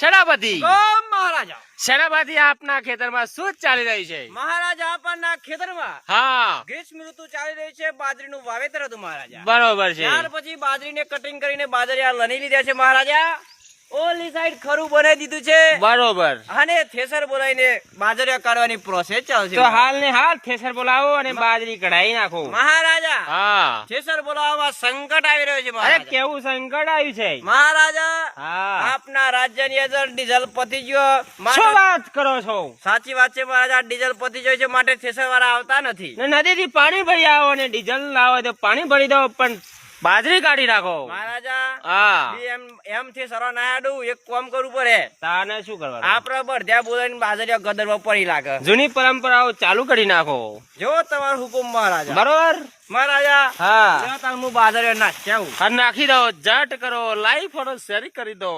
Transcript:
સેનાપતિ મહારાજા સેનાપતિ આપના ખેતરમાં શું ચાલી રહ્યું છે? મહારાજા આપણના ખેતરમાં હા ગ્રીષ્મ ઋતુ ચાલી રહી છે. બાજરીનું વાવેતર હતું મહારાજા. બરોબર છે. ત્યાર પછી બાજરીને કટિંગ કરીને બાજરિયા લણી લીધા છે મહારાજા. ઓલી સાઈડ ખરું બનાવી દીધું છે બરોબર. અને થેસર બોલાવીને બાજરિયા કાઢવાની પ્રોસેસ ચાલશે. તો હાલ ને હાલ થેસર બોલાવો અને બાજરી કઢાઈ નાખો. મહારાજા હા થેસર બોલાવવામાં સંકટ આવી રહ્યો છે અરે મહારાજા. કેવું સંકટ આવ્યું છે? મહારાજા હા આપના રાજ્યની અંદર ડીઝલ પતી ગયો શું માટે વાત કરો છો? સાચી વાત છે મહારાજા. ડીઝલ પતી ગયો છે માટે થેસર વાળા આવતા નથી. નદીથી પાણી ભરી આવો ને ડીઝલ લાવો તો પાણી ભરી દો પણ બાજરી કાઢી નાખો. મહારાજા હા એમ થી સરો ના આડું એક કામ કરવું પડે. તાને શું કરવાનું? આપડે બળધ્યા બોલાવીને બાજરિયા ગદરમાં પડી લાગે. જૂની પરંપરાઓ ચાલુ કરી નાખો. જો તમારો હુકુમ મહારાજા. બરોબર. મહારાજા હા જો તાર હું બાજરિયા નાખ્યા નાખી દો. જટ કરો. લાઈવ ફોટો શેર કરી દો.